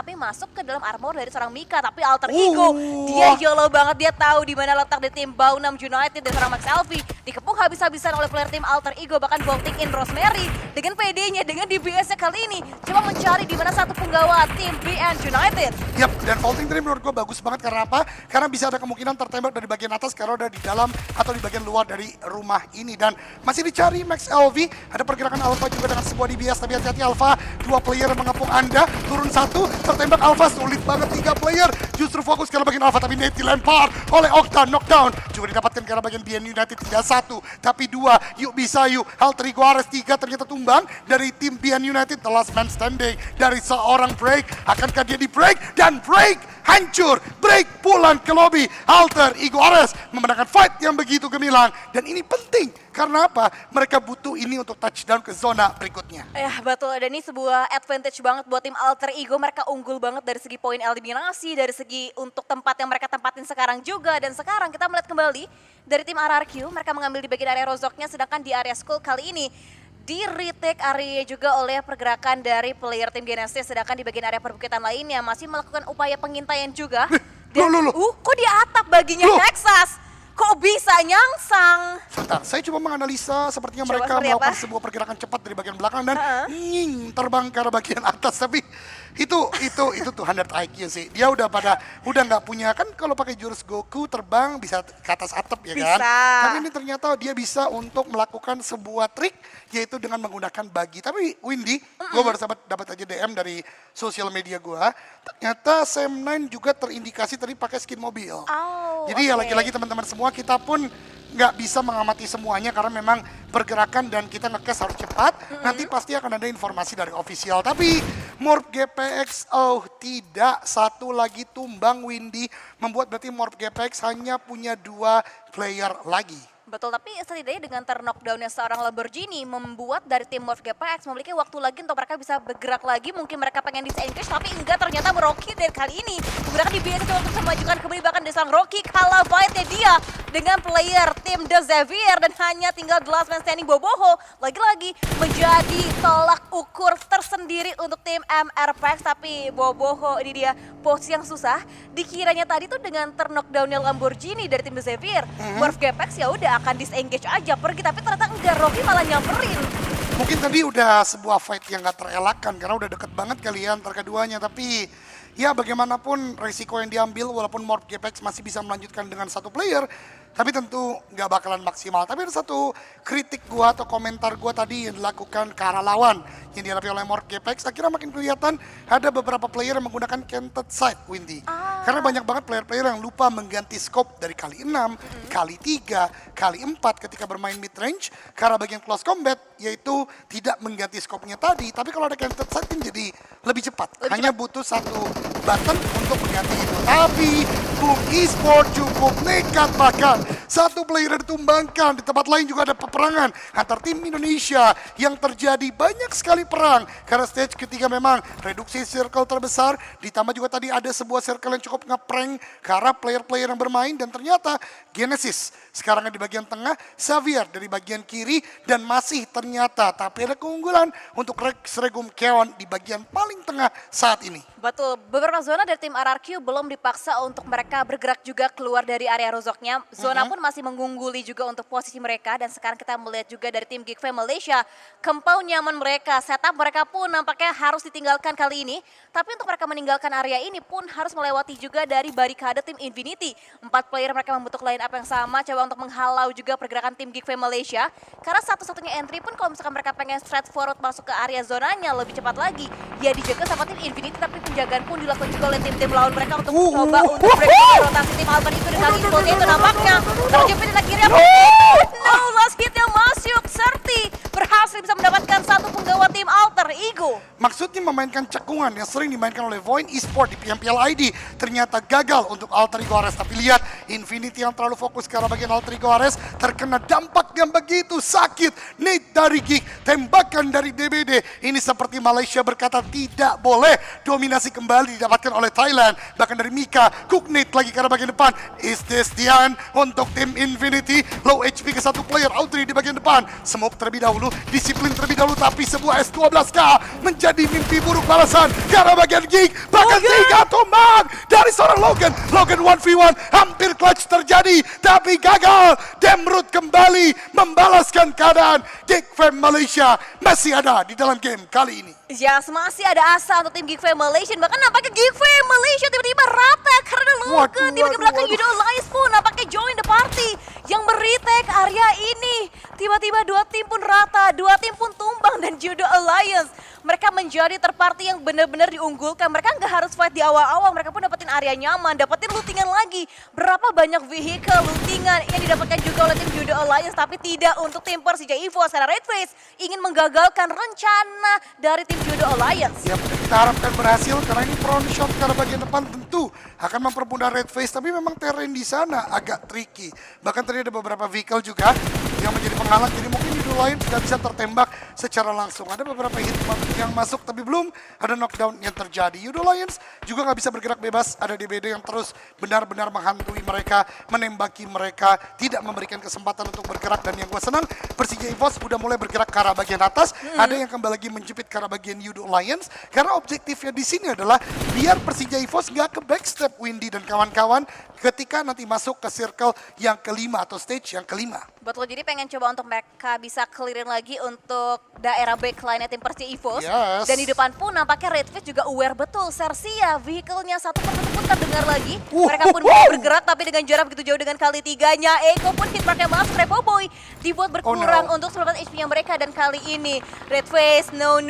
tapi masuk ke dalam armor dari seorang Mika. Tapi Alter Ego, dia YOLO banget, dia tahu di mana letak di tim Baunam United dan seorang Max Elvi. Dikepung habis-habisan oleh player tim Alter Ego, bahkan bolting in Rosemary. Dengan PD-nya, dengan DBS-nya kali ini, coba mencari di mana satu penggawa tim BN United. Yap, dan vaulting tadi menurut gue bagus banget karena apa? Karena bisa ada kemungkinan tertembak dari bagian atas karena udah di dalam atau di bagian luar dari rumah ini. Dan masih dicari Max LV, ada pergerakan Alpha juga dengan sebuah DBS, tapi hati-hati Alpha, 2 player mengepung Anda, turun 1, tertembak Alpha, sulit banget 3 player, justru fokus ke bagian Alpha, tapi Nate dilempar oleh Octa, knockdown, juga didapatkan karena bagian BN United tidak 1, tapi 2, yuk bisa yuk, Alter Ego Ares 3 ternyata tumbang dari tim BN United, the last man standing dari seorang Break, akankah dia di break, dan Break hancur, Break pulang ke lobby, Alter Ego Ares memenangkan fight yang begitu gemilang, dan ini penting, karena apa? Mereka butuh ini untuk touchdown ke zona berikutnya. Ya betul, dan ini sebuah advantage banget buat tim Alter Ego. Mereka unggul banget dari segi poin eliminasi, dari segi untuk tempat yang mereka tempatin sekarang juga. Dan sekarang kita melihat kembali dari tim RRQ, mereka mengambil di bagian area rozoknya, sedangkan di area school kali ini di retake area juga oleh pergerakan dari player tim Genesis, sedangkan di bagian area perbukitan lainnya masih melakukan upaya pengintaian juga. Dan, kok di atap baginya Nexus? Kok bisa nyangsang? Sebentar, saya coba menganalisa sepertinya mereka melakukan sebuah pergerakan cepat dari bagian belakang dan terbang ke arah bagian atas, tapi itu tuh 100 IQ sih. Dia udah nggak punya, kan kalau pakai jurus Goku terbang bisa ke atas atap ya kan? Tapi ini ternyata dia bisa untuk melakukan sebuah trik yaitu dengan menggunakan bagi. Tapi Windy, gue baru dapat aja DM dari sosial media gue, ternyata Sam9 juga terindikasi tadi pakai skin mobil. Jadi ya lagi-lagi teman-teman semua, kita pun nggak bisa mengamati semuanya karena memang pergerakan dan kita nge-cast harus cepat. Nanti pasti akan ada informasi dari official. Tapi Morph GPX, tidak, satu lagi tumbang Windy, membuat berarti Morph GPX hanya punya 2 player lagi. Betul, tapi setidaknya dengan terknockdownnya seorang Lamborghini membuat dari tim Morph GPX memiliki waktu lagi untuk mereka bisa bergerak lagi. Mungkin mereka pengen disengage, tapi enggak, ternyata Rocky dari kali ini menggunakan DBS untuk memajukan kembali, bahkan dari seorang Rocky kalah fight-nya dia dengan player tim The Xavier dan hanya tinggal the last man standing Boboho. Lagi-lagi menjadi tolak ukur tersendiri untuk tim MRPX, tapi Boboho ini dia posisi yang susah. Dikiranya tadi tuh dengan terknockdownnya Lamborghini dari tim The Xavier, Morph GPX ya udah akan disengage aja pergi, tapi ternyata enggak, Rocky malah nyamperin. Mungkin tadi udah sebuah fight yang gak terelakkan karena udah deket banget kalian antar keduanya, tapi ya bagaimanapun resiko yang diambil walaupun Morph GPX masih bisa melanjutkan dengan 1 player, tapi tentu nggak bakalan maksimal. Tapi ada satu kritik gua atau komentar gua tadi yang dilakukan ke arah lawan yang dihadapi oleh Morph GPX, akhirnya makin kelihatan ada beberapa player yang menggunakan canted sight, Windy. Karena banyak banget player-player yang lupa mengganti scope dari kali 6, kali 3, kali 4 ketika bermain mid range karena bagian close combat, yaitu tidak mengganti scope-nya tadi. Tapi kalau ada canted sight jadi lebih cepat. Hanya butuh 1 button untuk mengganti itu. Tapi Boom Esports cukup nekat, bahkan 1 player ditumbangkan. Di tempat lain juga ada peperangan antar tim Indonesia yang terjadi banyak sekali perang. Karena stage ketiga memang reduksi circle terbesar. Ditambah juga tadi ada sebuah circle yang cukup ngeprank karena player-player yang bermain. Dan ternyata Genesis sekarang di bagian tengah, Xavier dari bagian kiri. Dan masih ternyata tapi ada keunggulan untuk Rex Regum Keon di bagian paling tengah saat ini. Betul, beberapa zona dari tim RRQ belum dipaksa untuk mereka bergerak juga keluar dari area rozoknya. Zona pun masih mengungguli juga untuk posisi mereka. Dan sekarang kita melihat juga dari tim Geek Fam Malaysia, kempau nyaman mereka, setup mereka pun nampaknya harus ditinggalkan kali ini. Tapi untuk mereka meninggalkan area ini pun harus melewati juga dari barikade tim Infinity. 4 player mereka membutuhkan line up yang sama, coba untuk menghalau juga pergerakan tim Geek Fam Malaysia. Karena satu-satunya entry pun kalau misalkan mereka pengen straight forward masuk ke area zonanya lebih cepat lagi, ya dijaga sama tim Infinity, tapi penjagaan pun dilakukan juga oleh tim-tim lawan mereka untuk mencoba untuk break rotasi tim Alter Ego dan kali ini itu nampaknya terjepit dan akhirnya no last hit yang masuk. Serti berhasil bisa mendapatkan 1 penggawa tim Alter Ego. Maksudnya memainkan cekungan yang sering dimainkan oleh Void Esports di PMPL ID ternyata gagal untuk Alter Ego Ares. Tapi lihat Infinity yang terlalu fokus ke arah bagian Altrigo Ares terkena dampak yang begitu sakit. Nate dari Geek, tembakan dari DBD. Ini seperti Malaysia berkata tidak boleh. Dominasi kembali didapatkan oleh Thailand. Bahkan dari Mika, Cook Nate lagi ke arah bagian depan. Is this the end untuk tim Infinity? Low HP ke satu player, Autri di bagian depan. Smoke terlebih dahulu, disiplin terlebih dahulu, tapi sebuah S12K menjadi mimpi buruk balasan ke arah bagian Geek. Bahkan 3 tumbang dari seorang Logan. Logan 1v1 hampir clutch terjadi, tapi gagal. Demrut kembali membalaskan keadaan. Geek Fam Malaysia masih ada di dalam game kali ini. Yes, masih ada asa untuk tim Geek Fam Malaysia. Bahkan nampaknya Geek Fam Malaysia tiba-tiba rata karena Logan di bagian belakang Yudo Alliance pun nampaknya join the party yang meretake area ini. Tiba-tiba dua tim pun rata, dua tim pun tumbang dan Judo Alliance. Mereka menjadi third party yang benar-benar diunggulkan. Mereka nggak harus fight di awal-awal, mereka pun dapetin area nyaman, dapetin lootingan lagi. Berapa banyak vehicle lootingan yang didapatkan juga oleh tim Judo Alliance, tapi tidak untuk tim Persija EVOS karena Red Face ingin menggagalkan rencana dari tim Judo Alliance. Ya, kita harapkan berhasil karena ini front shot karena bagian depan tentu akan mempermudah Red Face, tapi memang terrain di sana agak tricky. Bahkan tadi ada beberapa vehicle juga yang menjadi penghalang, jadi mungkin Judo Alliance tidak bisa tertembak secara langsung. Ada beberapa hit yang masuk tapi belum ada knockdown yang terjadi. Judo Alliance juga nggak bisa bergerak bebas, ada DBD yang terus benar-benar menghantui mereka, menembaki mereka, tidak memberikan kesempatan untuk bergerak. Dan yang gue senang, Persija EVOS udah mulai bergerak ke arah bagian atas, ada yang kembali lagi menjepit ke arah bagian Judo Alliance, karena objektifnya di sini adalah biar Persija EVOS nggak ke backstep Windy dan kawan-kawan ketika nanti masuk ke circle yang kelima atau stage yang kelima. Betul, jadi pengen coba untuk mereka bisa clearin lagi untuk daerah backline tim Persija EVOS. Yes. Dan di depan pun nampaknya Red Face juga aware betul. Sersia, vehicle-nya satu persatu pun terdengar lagi. Mereka pun bisa bergerak tapi dengan jarak begitu jauh dengan kali tiganya. Eko pun hitmarknya masuk, Repo Boy dibuat berkurang untuk 19 HP-nya mereka. Dan kali ini Red Face, no,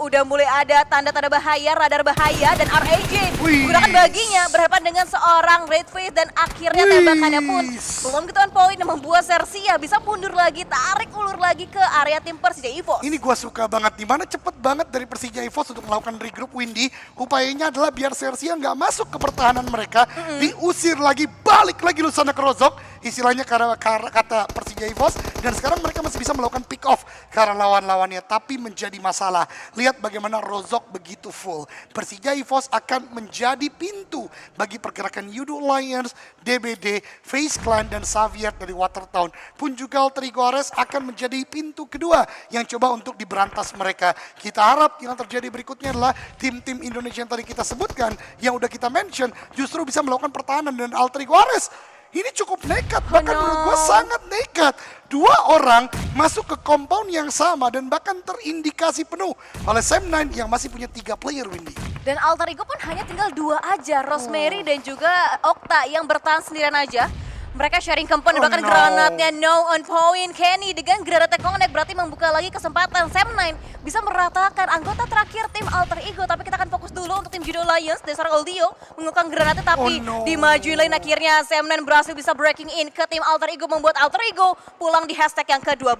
udah mulai ada tanda-tanda bahaya, radar bahaya. Dan RAJ menggunakan baginya berhadapan dengan seorang Red Face. Dan akhirnya tembakannya pun belum ketuan poin yang membuat Sersia bisa mundur lagi, tarik ulur lagi ke area tim Persija EVOS. Ini gua suka banget, dimana cepet banget dari Persija EVOS untuk melakukan regroup Windy. Upayanya adalah biar Sersia nggak masuk ke pertahanan mereka, diusir lagi, balik lagi lu sana ke Rozok. Istilahnya kata Persija EVOS, dan sekarang mereka masih bisa melakukan pick off karena lawan-lawannya, tapi menjadi masalah. Lihat bagaimana Rozok begitu full. Persija EVOS akan menjadi pintu bagi pergerakan Judo Alliance, DBD, FaZe Clan, dan Xavier dari Watertown. Pun juga Altrigo Ares akan menjadi pintu kedua yang coba untuk diberantas mereka. Kita harap yang terjadi berikutnya adalah tim-tim Indonesia yang tadi kita sebutkan, yang udah kita mention, justru bisa melakukan pertahanan. Dan Altrigo Ares ini cukup nekat, bahkan menurut gue sangat nekat. Dua orang masuk ke compound yang sama dan bahkan terindikasi penuh oleh Sam9 yang masih punya 3 player, Windy. Dan Alter Ego pun hanya tinggal 2 aja, Rosemary dan juga Okta yang bertahan sendirian aja. Mereka sharing compound, bahkan granatnya no on point. Kenny dengan granatnya connect berarti membuka lagi kesempatan Sam9 bisa meratakan anggota terakhir tim Alter Ego. Tapi kita akan fokus dulu untuk tim Judo Alliance. Dan seorang Oldio mengukang granatnya tapi dimajuin lain. Akhirnya Sam9 berhasil bisa breaking in ke tim Alter Ego, membuat Alter Ego pulang di hashtag yang ke-12.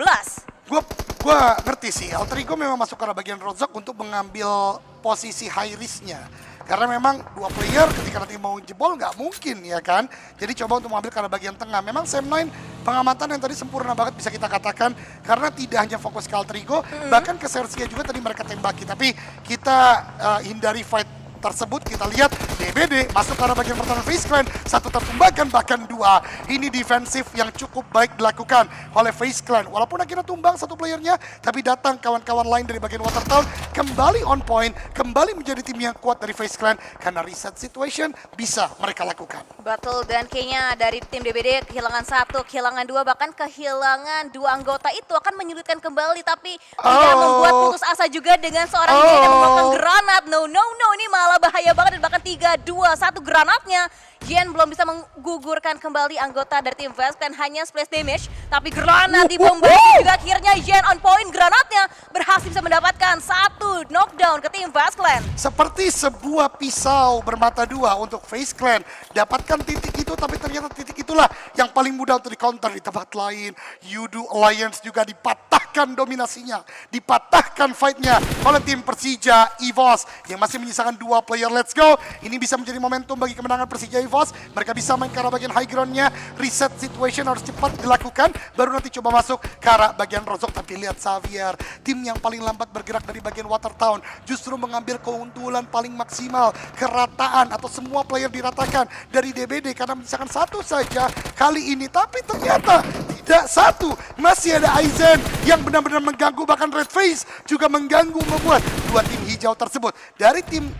Gua ngerti sih, Alter Ego memang masuk ke arah bagian Rozok untuk mengambil posisi high risk-nya. Karena memang 2 player ketika nanti mau jebol nggak mungkin ya kan. Jadi coba untuk mengambil ke arah bagian tengah. Memang Sam9 pengamatan yang tadi sempurna banget bisa kita katakan. Karena tidak hanya fokus ke Alter Ego, bahkan ke Sersia juga tadi mereka tembaki. Tapi kita hindari fight tersebut. Kita lihat DBD masuk ke arah bagian pertahanan FaZe Clan, 1 tertumbangkan bahkan 2. Ini defensif yang cukup baik dilakukan oleh FaZe Clan. Walaupun akhirnya tumbang 1 playernya, tapi datang kawan-kawan lain dari bagian Watertown kembali on point, kembali menjadi tim yang kuat dari FaZe Clan karena reset situation bisa mereka lakukan. Betul, dan kayaknya dari tim DBD kehilangan 1, kehilangan 2, bahkan kehilangan 2 anggota itu akan menyulitkan kembali, tapi tidak membuat putus asa juga dengan seorang Jay yang memakan granat. No, ini malah bahaya banget. Dan bahkan 3-2-1 granatnya. Jen belum bisa menggugurkan kembali anggota dari tim FaZe Clan, hanya splash damage. Tapi granat dibombardir juga, akhirnya Jen on point, granatnya berhasil bisa mendapatkan 1 knockdown ke tim FaZe Clan. Seperti sebuah pisau bermata 2 untuk FaZe Clan. Dapatkan titik itu itu, tapi ternyata titik itulah yang paling mudah untuk di-counter. Di tempat lain, Yudu Alliance juga dipatahkan dominasinya, dipatahkan fight-nya oleh tim Persija EVOS yang masih menyisakan 2 player. Let's go. Ini bisa menjadi momentum bagi kemenangan Persija EVOS. Mereka bisa main ke arah bagian high ground-nya. Reset situation harus cepat dilakukan, baru nanti coba masuk ke arah bagian Rozok. Tapi lihat Xavier, tim yang paling lambat bergerak dari bagian Water Town, justru mengambil keuntulan paling maksimal. Kerataan atau semua player diratakan dari DBD karena menyisakan 1 saja kali ini. Tapi ternyata tidak 1, masih ada Aizen yang benar-benar mengganggu, bahkan Red Face juga mengganggu, membuat 2 tim hijau tersebut dari tim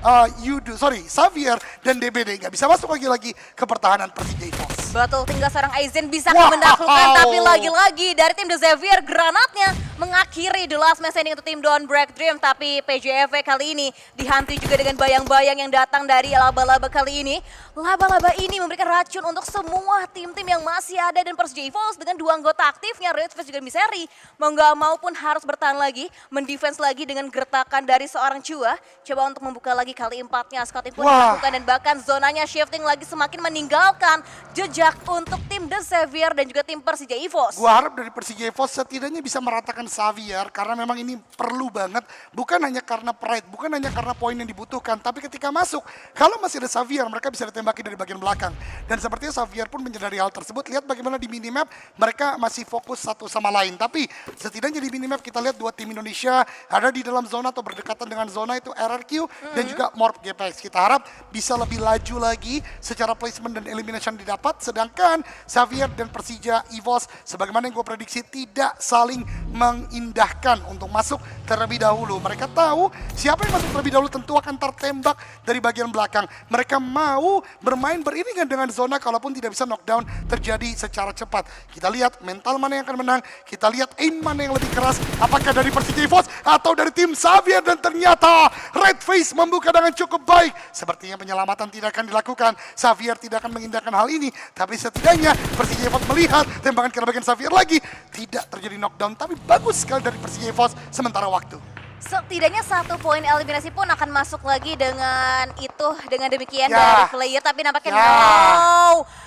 Xavier dan DBD nggak bisa masuk lagi ke pertahanan Persija EVOS. Betul, tinggal seorang Aizen bisa menaklukkan, tapi lagi-lagi dari tim The Xavier, granatnya mengakhiri the last man standing untuk tim Don't Break Dream. Tapi PJV kali ini dihantui juga dengan bayang-bayang yang datang dari laba-laba kali ini. Laba-laba ini memberikan racun untuk semua tim-tim yang masih ada, dan Persija EVOS dengan 2 anggota aktifnya, Red Face juga Miseri, mau nggak mau pun harus bertahan lagi, mendefense lagi dengan gertakan dari seorang Chua. Coba untuk membuka lagi kali 4-nya, scouting pun dilakukan, dan bahkan zonanya shifting lagi semakin meninggalkan jejak untuk tim The Xavier dan juga tim Persija EVOS. Gua harap dari Persija EVOS setidaknya bisa meratakan Xavier, karena memang ini perlu banget, bukan hanya karena pride, bukan hanya karena poin yang dibutuhkan, tapi ketika masuk, kalau masih ada Xavier, mereka bisa ditembaki dari bagian belakang. Dan sepertinya Xavier pun menyadari hal tersebut. Lihat bagaimana di minimap mereka masih fokus satu sama lain, tapi setidaknya di minimap kita lihat 2 tim Indonesia ada di dalam zona atau berdekatan dengan zona, itu RRQ dan juga Morp GPX. Kita harap bisa lebih laju lagi secara placement dan elimination didapat, sedangkan Xavier dan Persija EVOS sebagaimana yang gue prediksi tidak saling mengindahkan untuk masuk terlebih dahulu. Mereka tahu siapa yang masuk terlebih dahulu tentu akan tertembak dari bagian belakang. Mereka mau bermain beriringan dengan zona, kalaupun tidak bisa knockdown terjadi secara cepat. Kita lihat mental mana yang akan menang, kita lihat aim mana yang lebih keras, apakah dari Persija EVOS atau dari tim Xavier. Dan ternyata Red Face membuka dengan cukup baik. Sepertinya penyelamatan tidak akan dilakukan, Xavier tidak akan mengindahkan hal ini, tapi setidaknya Persija EVOS melihat tembakan ke bagian Xavier lagi, tidak terjadi knockdown, tapi bagus sekali dari Persija EVOS sementara waktu. Setidaknya 1 poin eliminasi pun akan masuk lagi dengan itu, dengan demikian dari player. Tapi nampaknya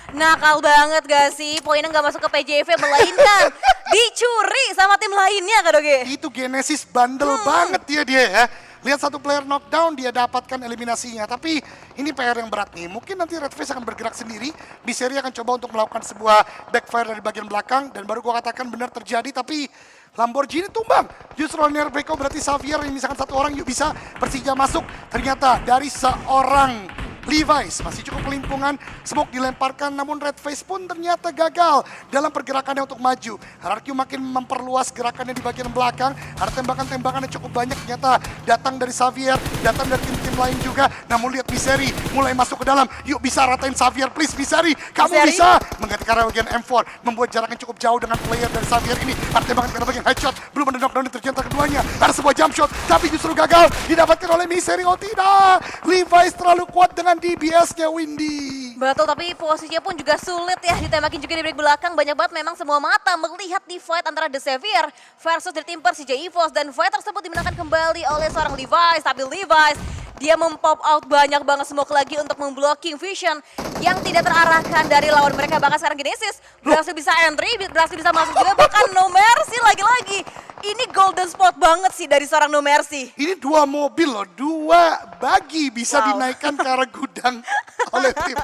nakal banget gak sih? Poinnya nggak masuk ke PJV, melainkan dicuri sama tim lainnya, Kak Doge. Itu Genesis bandel banget dia ya. Lihat 1 player knockdown, dia dapatkan eliminasinya. Tapi ini PR yang berat nih. Mungkin nanti Red Face akan bergerak sendiri. Miseri akan coba untuk melakukan sebuah backfire dari bagian belakang. Dan baru gua katakan benar terjadi, tapi Lamborghini tumbang. Justru Linear Beko berarti Xavier yang misalkan 1 orang yuk bisa Persija masuk. Ternyata dari seorang Levi's masih cukup pelimpungan, smoke dilemparkan, namun Red Face pun ternyata gagal dalam pergerakannya untuk maju. RRQ makin memperluas gerakannya di bagian belakang, ada tembakan-tembakan yang cukup banyak ternyata datang dari Xavier, datang dari tim-tim lain juga. Namun lihat Miseri mulai masuk ke dalam, yuk bisa ratain Xavier, please Miseri, kamu bisa mengganti karena bagian M4, membuat jaraknya cukup jauh dengan player dari Xavier ini. Ada tembakan karena bagian headshot, belum ada knockdown yang terjadi keduanya, ada sebuah jump shot, tapi justru gagal didapatkan oleh Miseri. Oh tidak, Levi's terlalu kuat dengan DBS-nya Windy. Betul, tapi posisinya pun juga sulit ya, ditembakin juga di belakang. Banyak banget memang semua mata melihat di fight antara The Xavier versus dari tim Persija EVOS, dan fight tersebut dimenangkan kembali oleh seorang Levi's. Tapi Levi's, dia mempop out banyak banget smoke lagi untuk memblocking vision yang tidak terarahkan dari lawan mereka. Bahkan sekarang Genesis berhasil bisa entry, berhasil bisa masuk juga, bahkan No Mercy lagi-lagi. Ini golden spot banget sih dari seorang No Mercy. Ini 2 mobil loh, 2 bagi bisa dinaikkan ke arah gudang oleh tim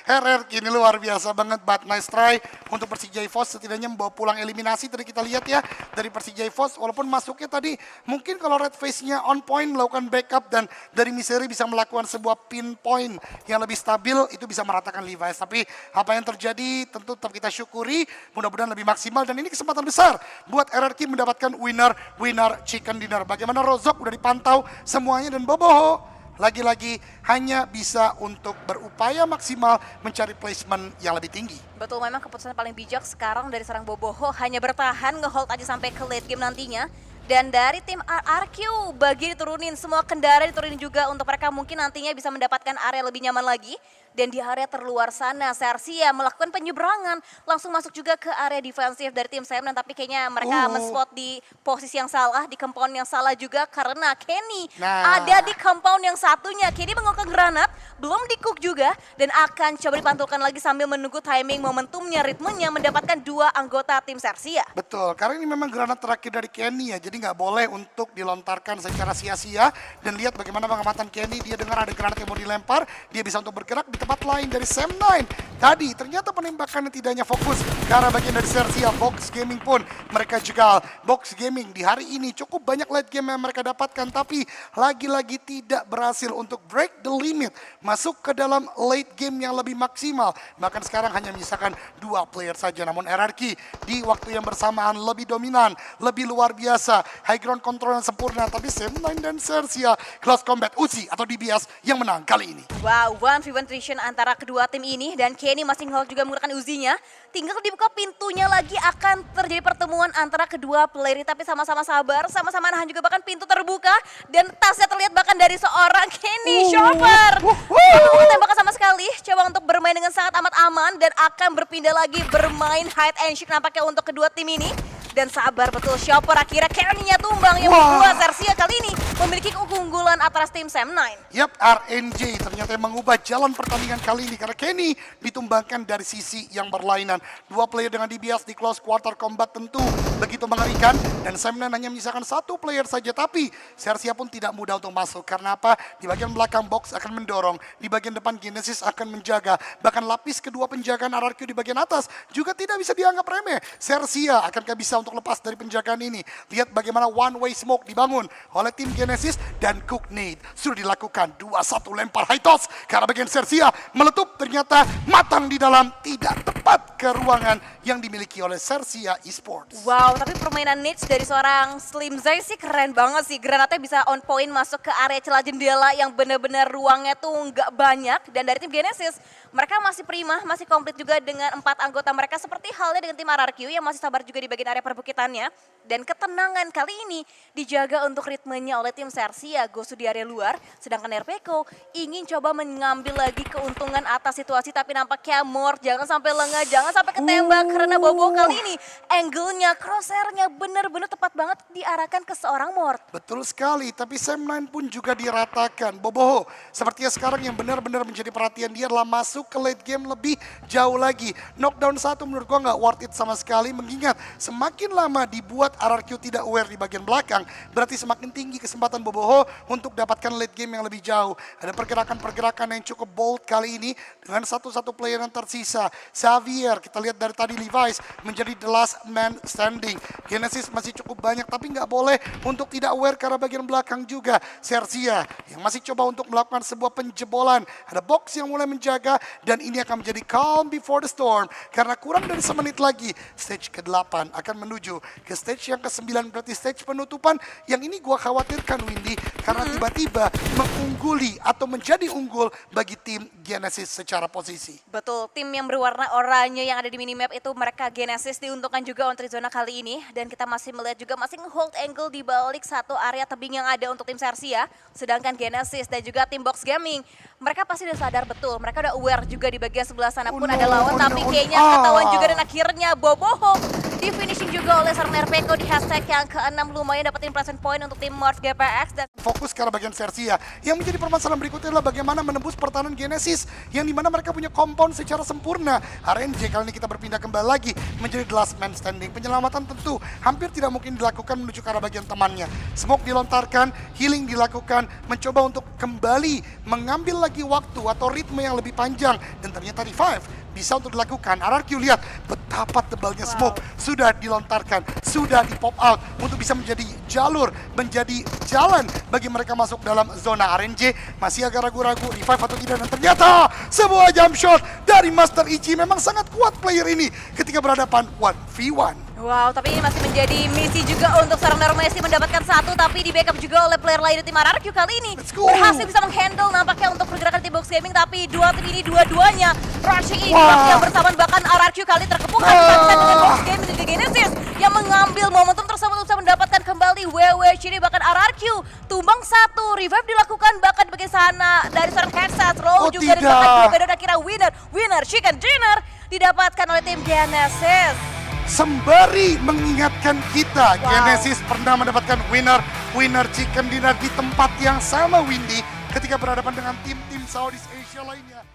RRQ. Ini luar biasa banget, but nice try untuk Persija EVOS, setidaknya membawa pulang eliminasi. Tadi kita lihat ya dari Persija EVOS, walaupun masuknya tadi mungkin kalau Red Face-nya on point melakukan backup dan dari Miseri bisa melakukan sebuah pinpoint yang lebih stabil, itu bisa meratakan Levi's. Tapi apa yang terjadi tentu tetap kita syukuri, mudah-mudahan lebih maksimal, dan ini kesempatan besar buat RRQ mendapatkan winner chicken dinner. Bagaimana Rozok udah dipantau semuanya, dan Boboho lagi-lagi hanya bisa untuk berupaya maksimal mencari placement yang lebih tinggi. Betul, memang keputusan paling bijak sekarang dari seorang Boboho hanya bertahan ngehold aja sampai ke late game nantinya. Dan dari tim RRQ bagi diturunin semua kendaraan, diturunin juga untuk mereka mungkin nantinya bisa mendapatkan area lebih nyaman lagi. Dan di area terluar sana, Sersia melakukan penyeberangan, langsung masuk juga ke area defensif dari tim Sam9, tapi kayaknya mereka men-spot di posisi yang salah, di compound yang salah juga karena Kenny ada di compound yang satunya. Kenny menguasai granat, belum di-cook juga, dan akan coba dipantulkan lagi sambil menunggu timing, momentumnya, ritmenya, mendapatkan 2 anggota tim Sersia. Betul, karena ini memang granat terakhir dari Kenny ya, jadi nggak boleh untuk dilontarkan secara sia-sia. Dan lihat bagaimana pengamatan Kenny, dia dengar ada granat yang mau dilempar, dia bisa untuk bergerak di tempat lain dari Sam9. Tadi ternyata penembakannya tidak hanya fokus ke arah bagian dari Sersia, Box Gaming pun mereka juga. Box Gaming di hari ini cukup banyak late game yang mereka dapatkan, tapi lagi-lagi tidak berhasil untuk break the limit, masuk ke dalam late game yang lebih maksimal. Bahkan sekarang hanya menyisakan 2 player saja, namun RRQ di waktu yang bersamaan lebih dominan, lebih luar biasa, high ground control yang sempurna, tapi Sam9 dan Sersia close combat Uzi atau DBS yang menang kali ini. Wow, 1v1 attrition antara kedua tim ini dan Kenny masing Hulk juga menggunakan Uzinya. Tinggal dibuka pintunya lagi, akan terjadi pertemuan antara kedua player ini, tapi sama-sama sabar, sama-sama nahan juga, bahkan pintu terbuka dan tasnya terlihat bahkan dari seorang Kenny Chopper. Tidak tembakan sama sekali, coba untuk bermain dengan sangat amat aman dan akan berpindah lagi bermain hide and seek nampaknya untuk kedua tim ini. Dan sabar betul Chopper, akhirnya Kenny-nya tumbang yang membuat Sersia kali ini memiliki keunggulan atas tim Sam9. Yap, RNJ ternyata yang mengubah jalan pertandingan kali ini karena Kenny ditumbangkan dari sisi yang berlainan. 2 player dengan DBS di close quarter combat tentu begitu mengerikan, dan Sam9 hanya menyisakan 1 player saja, tapi Sersia pun tidak mudah untuk masuk. Karena apa? Di bagian belakang Box akan mendorong, di bagian depan Genesis akan menjaga, bahkan lapis kedua penjagaan RRQ di bagian atas juga tidak bisa dianggap remeh. Sersia akankah bisa untuk lepas dari penjagaan ini? Lihat bagaimana one way smoke dibangun oleh tim Genesis dan Cook Nade sudah dilakukan. 2-1 lempar high toss karena bagian Sersia meletup, ternyata matang di dalam, tidak tepat ke ruangan yang dimiliki oleh Sersia Esports. Wow, tapi permainan Nits dari seorang Slim Zai sih keren banget sih. Granatnya bisa on point masuk ke area celah jendela yang benar-benar ruangnya tuh nggak banyak. Dan dari tim Genesis, mereka masih prima, masih komplit juga dengan 4 anggota mereka, seperti halnya dengan tim RRQ yang masih sabar juga di bagian area perbukitannya. Dan ketenangan kali ini dijaga untuk ritmenya oleh tim Sersia, Gosu di area luar. Sedangkan RPK ingin coba mengambil lagi keuntungan atas situasi, tapi nampaknya Mort jangan sampai lengah, jangan sampai ketembak. Karena Bobo kali ini angle-nya, crosshair-nya benar-benar tepat banget diarahkan ke seorang Mort. Betul sekali, tapi Sam9 pun juga diratakan. Boboho sepertinya sekarang yang benar-benar menjadi perhatian dia adalah masuk ke late game lebih jauh lagi. Knockdown 1 menurut gua nggak worth it sama sekali, mengingat semakin lama dibuat RRQ tidak aware di bagian belakang, berarti semakin tinggi kesempatan Boboho untuk dapatkan late game yang lebih jauh. Ada pergerakan-pergerakan yang cukup bold kali ini dengan satu-satu player yang tersisa. Xavier, kita lihat dari tadi Levi's menjadi the last man standing. Genesis masih cukup banyak, tapi nggak boleh untuk tidak aware karena bagian belakang juga. Sersia yang masih coba untuk melakukan sebuah penjebolan. Ada Box yang mulai menjaga, dan ini akan menjadi calm before the storm. Karena kurang dari semenit lagi, stage ke-8 akan menuju ke stage yang ke-9, berarti stage penutupan. Yang ini gua khawatirkan, Windy, karena tiba-tiba mengungguli atau menjadi unggul bagi tim Genesis secara posisi. Betul, tim yang berwarna oranye yang ada di minimap itu mereka Genesis diuntungkan juga untuk zona kali ini. Dan kita masih melihat juga masih hold angle di balik satu area tebing yang ada untuk tim Sersia. Sedangkan Genesis dan juga tim Box Gaming, mereka pasti udah sadar betul, mereka udah aware juga di bagian sebelah sana pun ada lawan, tapi kayaknya ketahuan juga, dan akhirnya Boboho di finishing juga oleh seorang RPK di hashtag yang ke-6, lumayan dapetin present point untuk tim Morph GPX. Dan fokus ke arah bagian Sersia. Yang menjadi permasalahan berikutnya adalah bagaimana menembus pertahanan Genesis yang dimana mereka punya compound secara sempurna. RNJ kali ini kita berpindah kembali lagi menjadi the last man standing. Penyelamatan tentu hampir tidak mungkin dilakukan menuju ke arah bagian temannya. Smoke dilontarkan, healing dilakukan, mencoba untuk kembali mengambil lagi waktu atau ritme yang lebih panjang, dan ternyata revive bisa untuk dilakukan. RRQ lihat betapa tebalnya smoke sudah dilontarkan, sudah di pop out untuk bisa menjadi jalur, menjadi jalan bagi mereka masuk dalam zona. RNJ masih agak ragu-ragu revive atau tidak, dan ternyata sebuah jump shot dari Master Ichi. Memang sangat kuat player ini ketika berhadapan 1v1. Wow, tapi ini masih menjadi misi juga untuk seorang Nero Messi mendapatkan satu, tapi di backup juga oleh player lain di tim RRQ kali ini. Let's go. Berhasil bisa menghandle nampaknya untuk pergerakan tim Box Gaming, tapi dua tim ini dua-duanya rushing ini Wah. yang bersamaan, bahkan RRQ kali terkepung habis-habisan dengan Box Gaming dan Genesis yang mengambil momentum tersebut untuk bisa mendapatkan kembali WW Chiri, bahkan RRQ tumbang satu, revive dilakukan bahkan bagi sana dari seorang Kansas, roll Oh, juga tidak. didapatkan dan akhirnya winner chicken dinner didapatkan oleh tim Genesis. Sembari mengingatkan kita, Wow. Genesis pernah mendapatkan winner chicken dinner di tempat yang sama, Windy, ketika berhadapan dengan tim-tim Southeast Asia lainnya.